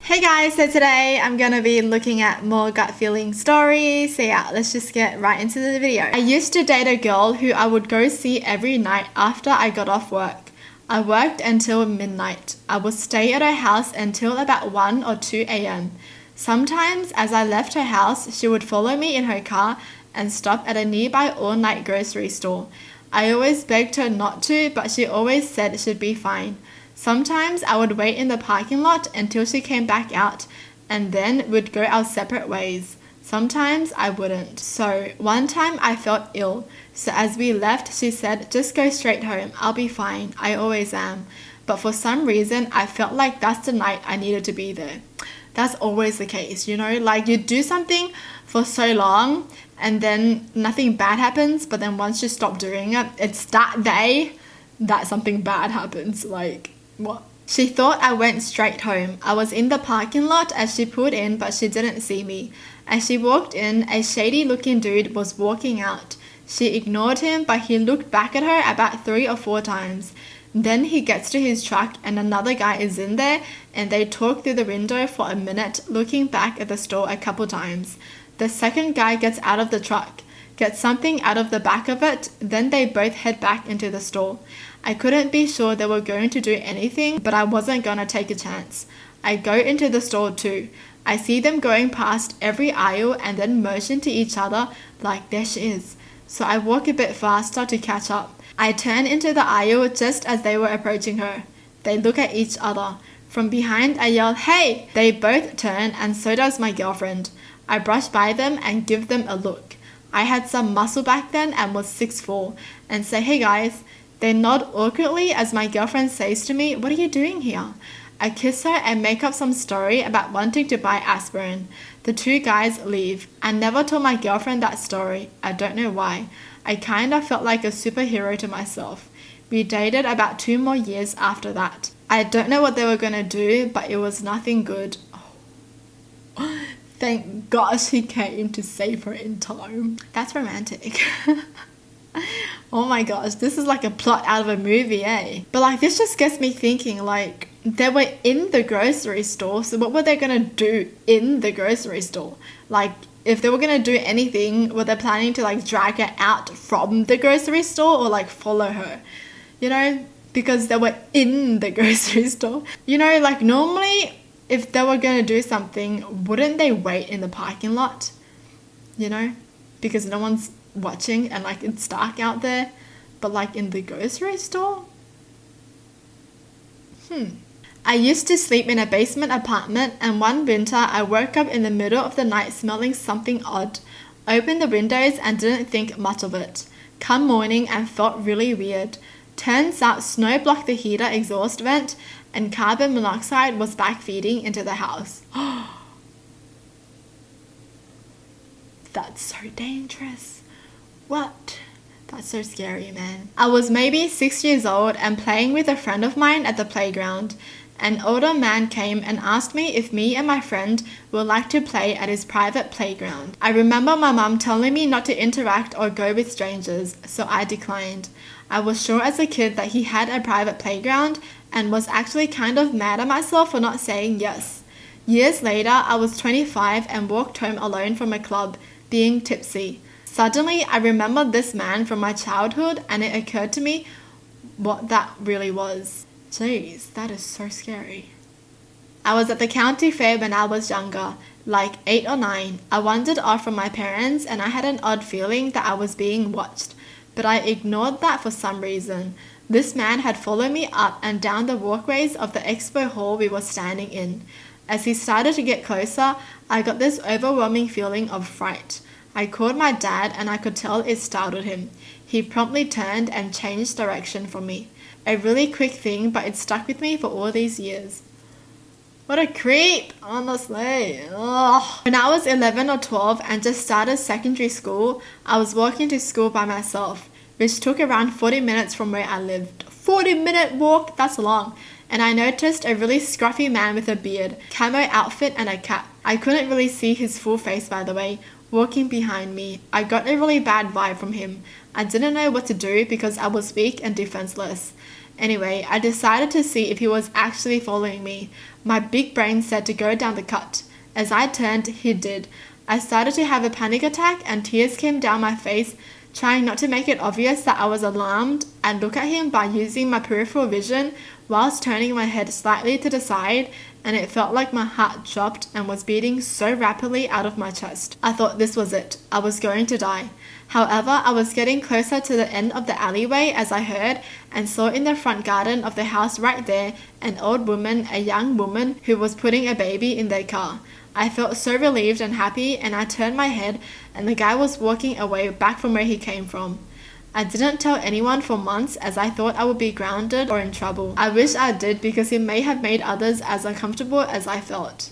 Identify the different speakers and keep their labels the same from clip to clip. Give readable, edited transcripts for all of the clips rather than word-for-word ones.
Speaker 1: Hey guys, so today I'm gonna be looking at more gut feeling stories. So yeah, let's just get right into the video. I used to date a girl who I would go see every night after I got off work. I worked until midnight. I would stay at her house until about 1 or 2 a.m. Sometimes as I left her house, she would follow me in her car and stop at a nearby all-night grocery store. I always begged her not to, but she always said she'd be fine. Sometimes I would wait in the parking lot until she came back out and then would go our separate ways. Sometimes I wouldn't. So one time I felt ill. So as we left, she said, "Just go straight home. I'll be fine. I always am." But for some reason, I felt like that's the night I needed to be there. That's always the case, like you do something for so long and then nothing bad happens, but then once you stop doing it, it's that day that something bad happens. Like, what? She thought I went straight home. I was in the parking lot as she pulled in, but she didn't see me. As she walked in, a shady looking dude was walking out. She ignored him, but he looked back at her about 3 or 4 times. Then he gets to his truck and another guy is in there and they talk through the window for a minute, looking back at the store a couple times. The second guy gets out of the truck, gets something out of the back of it, then they both head back into the store. I couldn't be sure they were going to do anything, but I wasn't gonna take a chance. I go into the store too. I see them going past every aisle and then motion to each other like there she is. So I walk a bit faster to catch up. I turn into the aisle just as they were approaching her. They look at each other. From behind I yell, "Hey!" They both turn and so does my girlfriend. I brush by them and give them a look. I had some muscle back then and was 6'4", and say, "Hey guys." They nod awkwardly as my girlfriend says to me, "What are you doing here?" I kiss her and make up some story about wanting to buy aspirin. The 2 guys leave. I never told my girlfriend that story. I don't know why. I kinda felt like a superhero to myself. We dated about 2 more years after that. I don't know what they were gonna do, but it was nothing good. Oh. Thank gosh he came to save her in time. That's romantic. Oh my gosh, this is like a plot out of a movie, eh? But like this just gets me thinking, like they were in the grocery store, so what were they gonna do in the grocery store? Like if they were gonna do anything, were they planning to like drag her out from the grocery store or like follow her? Because they were in the grocery store. Like normally if they were gonna do something, wouldn't they wait in the parking lot? Because no one's watching and like it's dark out there, but like in the grocery store? I used to sleep in a basement apartment, and one winter I woke up in the middle of the night smelling something odd. Opened the windows and didn't think much of it. Come morning and felt really weird. Turns out snow blocked the heater exhaust vent and carbon monoxide was back feeding into the house. That's so dangerous. What? That's so scary, man. I was maybe 6 years old and playing with a friend of mine at the playground. An older man came and asked me if me and my friend would like to play at his private playground. I remember my mum telling me not to interact or go with strangers, so I declined. I was sure as a kid that he had a private playground and was actually kind of mad at myself for not saying yes. Years later, I was 25 and walked home alone from a club, being tipsy. Suddenly, I remembered this man from my childhood and it occurred to me what that really was. Jeez, that is so scary. I was at the county fair when I was younger, like 8 or 9. I wandered off from my parents and I had an odd feeling that I was being watched, but I ignored that for some reason. This man had followed me up and down the walkways of the expo hall we were standing in. As he started to get closer, I got this overwhelming feeling of fright. I called my dad and I could tell it startled him. He promptly turned and changed direction from me. A really quick thing, but it stuck with me for all these years. What a creep, honestly. Ugh. When I was 11 or 12 and just started secondary school, I was walking to school by myself, which took around 40 minutes from where I lived. 40-minute walk? That's long. And I noticed a really scruffy man with a beard, camo outfit and a cap. I couldn't really see his full face, by the way, walking behind me. I got a really bad vibe from him. I didn't know what to do because I was weak and defenseless. Anyway, I decided to see if he was actually following me. My big brain said to go down the cut. As I turned, he did. I started to have a panic attack and tears came down my face. Trying not to make it obvious that I was alarmed, I looked at him by using my peripheral vision whilst turning my head slightly to the side, and it felt like my heart dropped and was beating so rapidly out of my chest. I thought this was it. I was going to die. However, I was getting closer to the end of the alleyway as I heard and saw in the front garden of the house right there an old woman, a young woman who was putting a baby in their car. I felt so relieved and happy, and I turned my head and the guy was walking away back from where he came from. I didn't tell anyone for months as I thought I would be grounded or in trouble. I wish I did because it may have made others as uncomfortable as I felt.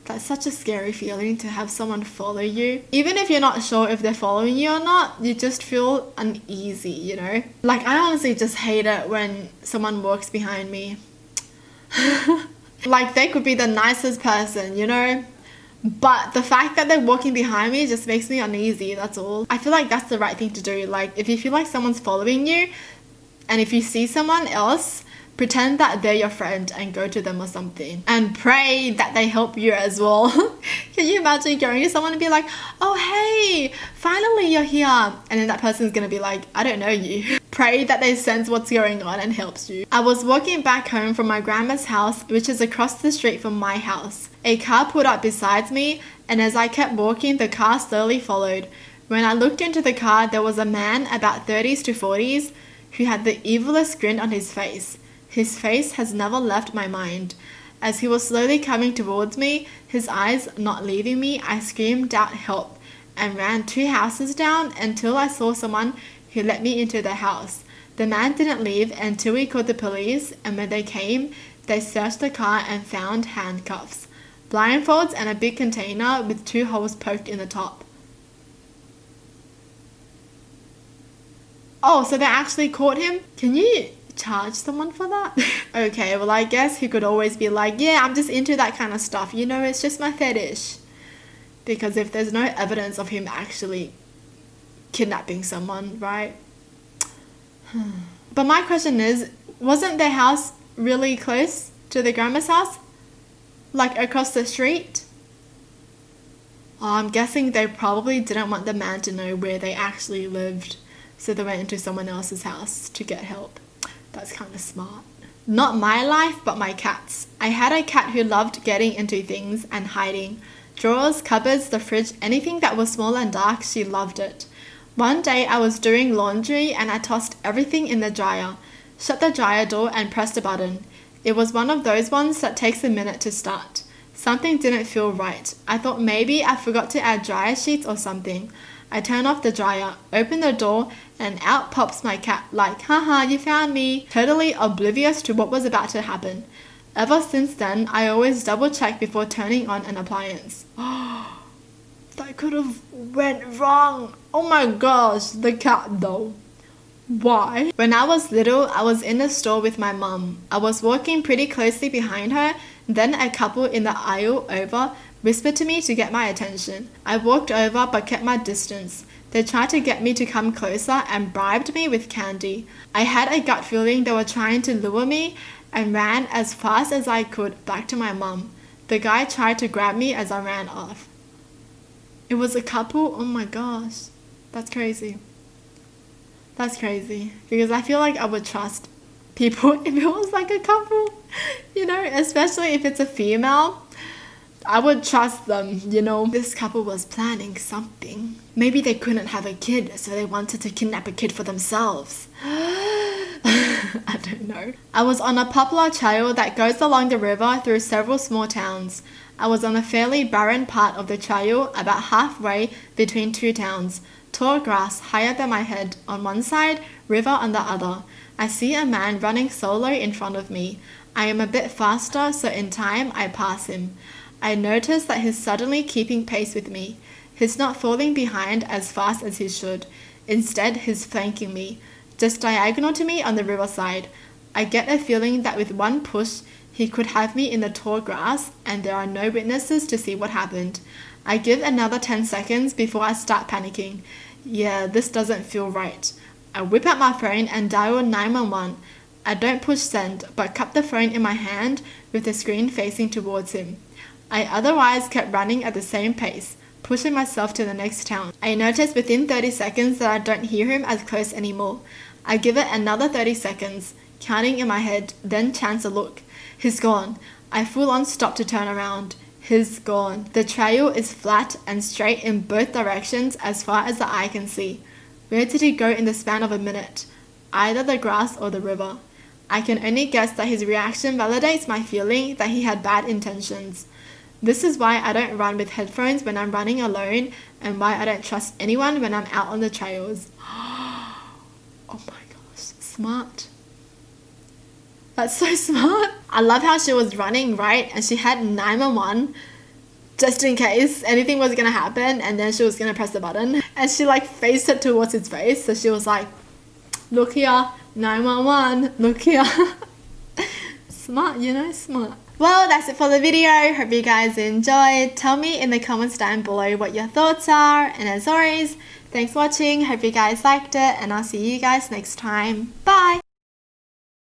Speaker 1: That's such a scary feeling to have someone follow you. Even if you're not sure if they're following you or not, you just feel uneasy, you know? Like, I honestly just hate it when someone walks behind me. Like, they could be the nicest person, you know? But the fact that they're walking behind me just makes me uneasy, that's all. I feel like that's the right thing to do. Like, if you feel like someone's following you, and if you see someone else, pretend that they're your friend and go to them or something. And pray that they help you as well. Can you imagine going to someone and be like, oh hey, finally you're here. And then that person's gonna be like, I don't know you. Pray that they sense what's going on and helps you. I was walking back home from my grandma's house, which is across the street from my house. A car pulled up beside me, and as I kept walking, the car slowly followed. When I looked into the car, there was a man about 30s to 40s who had the evilest grin on his face. His face has never left my mind. As he was slowly coming towards me, his eyes not leaving me, I screamed out help and ran 2 houses down until I saw someone who let me into the house. The man didn't leave until we called the police, and when they came, they searched the car and found handcuffs, blindfolds, and a big container with 2 holes poked in the top. Oh, so they actually caught him? Can you charge someone for that? Okay, well I guess he could always be like, yeah, I'm just into that kind of stuff, you know, it's just my fetish. Because if there's no evidence of him actually kidnapping someone, right? But my question is, wasn't their house really close to the grandma's house? Like across the street? Oh, I'm guessing they probably didn't want the man to know where they actually lived, so they went into someone else's house to get help. That's kind of smart. Not my life, but my cat's. I had a cat who loved getting into things and hiding. Drawers, cupboards, the fridge, anything that was small and dark, she loved it. One day I was doing laundry and I tossed everything in the dryer, shut the dryer door and pressed a button. It was one of those ones that takes a minute to start. Something didn't feel right. I thought maybe I forgot to add dryer sheets or something. I turn off the dryer, open the door, and out pops my cat like, haha, you found me, totally oblivious to what was about to happen. Ever since then, I always double check before turning on an appliance. That could have went wrong. Oh my gosh, the cat though. Why? When I was little, I was in a store with my mum. I was walking pretty closely behind her, then a couple in the aisle over whispered to me to get my attention. I walked over but kept my distance. They tried to get me to come closer and bribed me with candy. I had a gut feeling they were trying to lure me and ran as fast as I could back to my mum. The guy tried to grab me as I ran off. It was a couple? Oh my gosh. That's crazy. That's crazy. Because I feel like I would trust people if it was like a couple. You know, especially if it's a female. I would trust them, you know. This couple was planning something. Maybe they couldn't have a kid, so they wanted to kidnap a kid for themselves. I don't know. I was on a popular trail that goes along the river through several small towns. I was on a fairly barren part of the trail, about halfway between 2 towns. Tall grass higher than my head on one side, river on the other. I see a man running solo in front of me. I am a bit faster, so in time I pass him. I notice that he's suddenly keeping pace with me. He's not falling behind as fast as he should. Instead, he's flanking me, just diagonal to me on the riverside. I get a feeling that with one push, he could have me in the tall grass, and there are no witnesses to see what happened. I give another 10 seconds before I start panicking. Yeah, this doesn't feel right. I whip out my phone and dial 911. I don't push send, but kept the phone in my hand with the screen facing towards him. I otherwise kept running at the same pace, pushing myself to the next town. I notice within 30 seconds that I don't hear him as close anymore. I give it another 30 seconds, counting in my head, then chance a look. He's gone. I full on stop to turn around. He's gone. The trail is flat and straight in both directions as far as the eye can see. Where did he go in the span of a minute? Either the grass or the river. I can only guess that his reaction validates my feeling that he had bad intentions. This is why I don't run with headphones when I'm running alone, and why I don't trust anyone when I'm out on the trails. Oh my gosh, smart. That's so smart. I love how she was running, right? And she had 911 just in case anything was gonna happen, and then she was gonna press the button. And she like faced it towards his face, so she was like, look here, 911, look here. Smart, you know, smart. Well, that's it for the video. Hope you guys enjoyed. Tell me in the comments down below what your thoughts are. And as always, thanks for watching. Hope you guys liked it. And I'll see you guys next time. Bye!